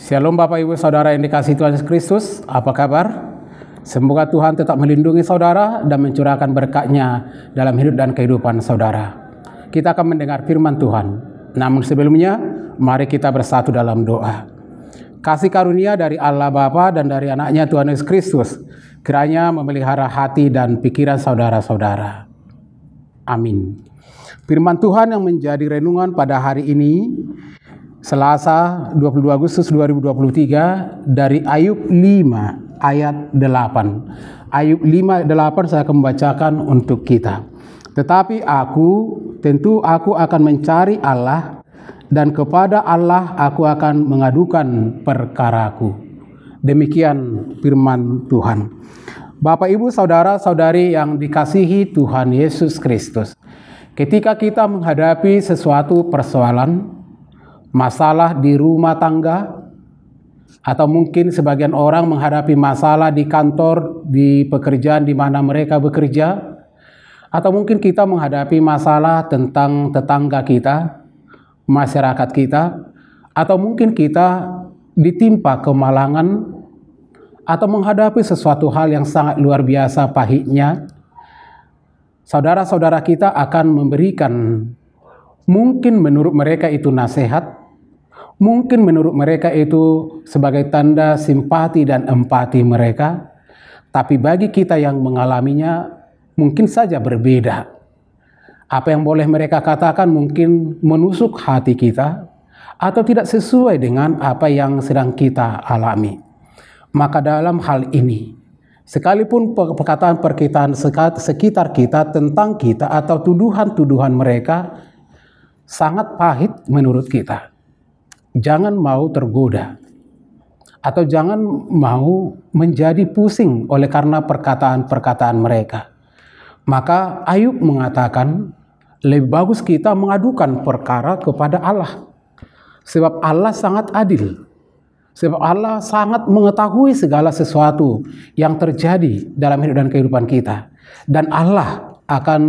Shalom Bapak Ibu Saudara yang dikasihi Tuhan Yesus Kristus, apa kabar? Semoga Tuhan tetap melindungi saudara dan mencurahkan berkat-Nya dalam hidup dan kehidupan saudara. Kita akan mendengar firman Tuhan. Namun sebelumnya, mari kita bersatu dalam doa. Kasih karunia dari Allah Bapa dan dari anak-Nya Tuhan Yesus Kristus, kiranya memelihara hati dan pikiran saudara-saudara. Amin. Firman Tuhan yang menjadi renungan pada hari ini, Selasa 22 Agustus 2023 dari Ayub 5 ayat 8. Ayub 5 ayat 8 saya akan membacakan untuk kita. Tetapi tentu aku akan mencari Allah, dan kepada Allah aku akan mengadukan perkaraku. Demikian firman Tuhan. Bapak Ibu saudara-saudari yang dikasihi Tuhan Yesus Kristus. Ketika kita menghadapi sesuatu persoalan, masalah di rumah tangga, atau mungkin sebagian orang menghadapi masalah di kantor, di pekerjaan di mana mereka bekerja, atau mungkin kita menghadapi masalah tentang tetangga kita, masyarakat kita, atau mungkin kita ditimpa kemalangan, atau menghadapi sesuatu hal yang sangat luar biasa pahitnya, saudara-saudara kita akan memberikan, mungkin menurut mereka itu nasihat, mungkin menurut mereka itu sebagai tanda simpati dan empati mereka, tapi bagi kita yang mengalaminya mungkin saja berbeda. Apa yang boleh mereka katakan mungkin menusuk hati kita atau tidak sesuai dengan apa yang sedang kita alami. Maka dalam hal ini, sekalipun perkataan-perkataan sekitar kita tentang kita atau tuduhan-tuduhan mereka sangat pahit menurut kita, jangan mau tergoda atau jangan mau menjadi pusing oleh karena perkataan-perkataan mereka. Maka Ayub mengatakan lebih bagus kita mengadukan perkara kepada Allah. Sebab Allah sangat adil. Sebab Allah sangat mengetahui segala sesuatu yang terjadi dalam hidup dan kehidupan kita. Dan Allah akan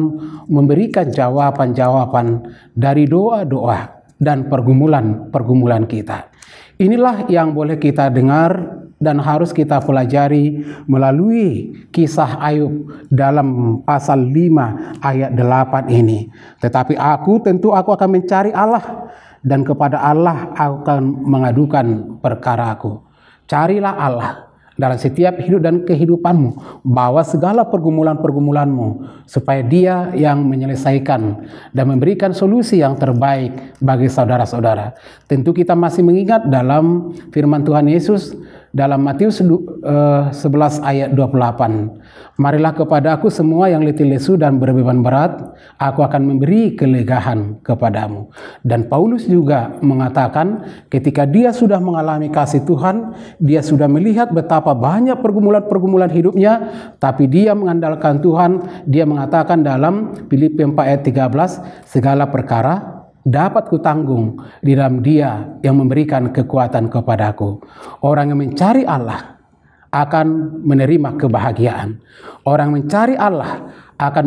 memberikan jawaban-jawaban dari doa-doa dan pergumulan-pergumulan kita. Inilah yang boleh kita dengar dan harus kita pelajari melalui kisah Ayub dalam pasal 5 ayat 8 ini. Tetapi tentu aku akan mencari Allah, dan kepada Allah akan mengadukan perkaraku. Carilah Allah dalam setiap hidup dan kehidupanmu, bawa segala pergumulan-pergumulanmu supaya Dia yang menyelesaikan dan memberikan solusi yang terbaik bagi saudara-saudara. Tentu kita masih mengingat dalam firman Tuhan Yesus dalam Matius 11 ayat 28. Marilah kepadaku semua yang letih lesu dan berbeban berat, aku akan memberi kelegaan kepadamu. Dan Paulus juga mengatakan ketika dia sudah mengalami kasih Tuhan, dia sudah melihat betapa banyak pergumulan-pergumulan hidupnya, tapi dia mengandalkan Tuhan. Dia mengatakan dalam Filipi 4 ayat 13, segala perkara dapat kutanggung di dalam Dia yang memberikan kekuatan kepadaku. Orang yang mencari Allah akan menerima kebahagiaan. Orang mencari Allah akan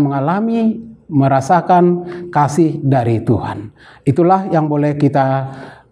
merasakan kasih dari Tuhan. Itulah yang boleh kita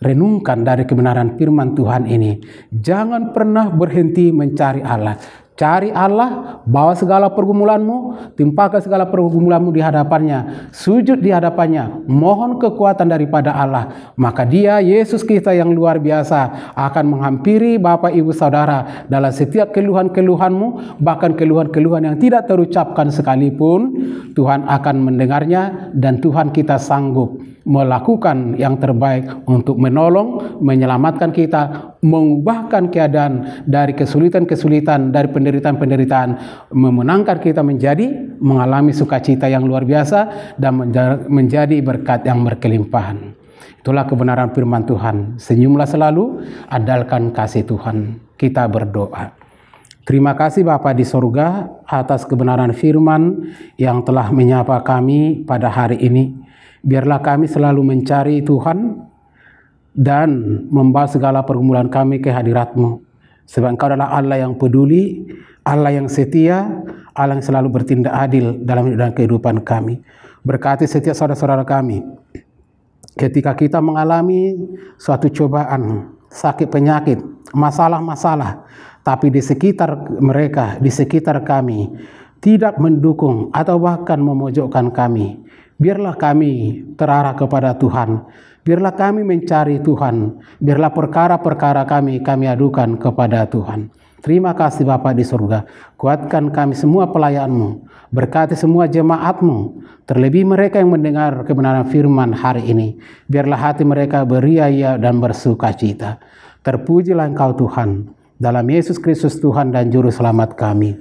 renungkan dari kebenaran firman Tuhan ini. Jangan pernah berhenti mencari Allah. Cari Allah, bawa segala pergumulanmu, timpakan segala pergumulanmu di hadapannya, sujud di hadapannya, mohon kekuatan daripada Allah. Maka Dia, Yesus kita yang luar biasa, akan menghampiri Bapak Ibu Saudara dalam setiap keluhan-keluhanmu, bahkan keluhan-keluhan yang tidak terucapkan sekalipun. Tuhan akan mendengarnya, dan Tuhan kita sanggup melakukan yang terbaik untuk menolong, menyelamatkan kita, mengubahkan keadaan dari kesulitan-kesulitan, dari penderitaan-penderitaan, memenangkan kita menjadi mengalami sukacita yang luar biasa dan menjadi berkat yang berkelimpahan. Itulah kebenaran firman Tuhan. Senyumlah selalu, andalkan kasih Tuhan. Kita berdoa. Terima kasih Bapa di sorga atas kebenaran firman yang telah menyapa kami pada hari ini. Biarlah kami selalu mencari Tuhan dan membawa segala pergumulan kami ke hadirat-Mu. Sebab Engkau adalah Allah yang peduli, Allah yang setia, Allah yang selalu bertindak adil dalam hidup dan kehidupan kami. Berkati setiap saudara-saudara kami ketika kita mengalami suatu cobaan, sakit penyakit, masalah-masalah, tapi di sekitar mereka, di sekitar kami, tidak mendukung atau bahkan memojokkan kami. Biarlah kami terarah kepada Tuhan. Biarlah kami mencari Tuhan. Biarlah perkara-perkara kami adukan kepada Tuhan. Terima kasih Bapa di surga. Kuatkan kami semua pelayan-Mu. Berkati semua jemaat-Mu. Terlebih mereka yang mendengar kebenaran firman hari ini. Biarlah hati mereka beria-ia dan bersukacita. Terpujilah Engkau Tuhan. Dalam Yesus Kristus Tuhan dan Juru Selamat kami.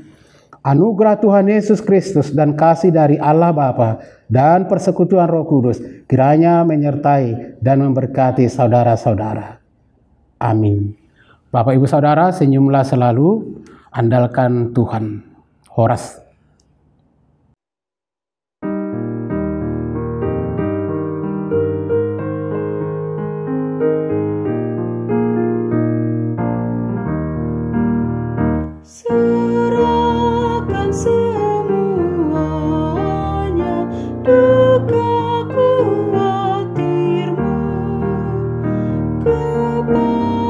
Anugerah Tuhan Yesus Kristus dan kasih dari Allah Bapa dan persekutuan Roh Kudus kiranya menyertai dan memberkati saudara-saudara. Amin. Bapak Ibu Saudara, senyumlah selalu, andalkan Tuhan. Horas. Serahkan semuanya, duka khawatirmu kepada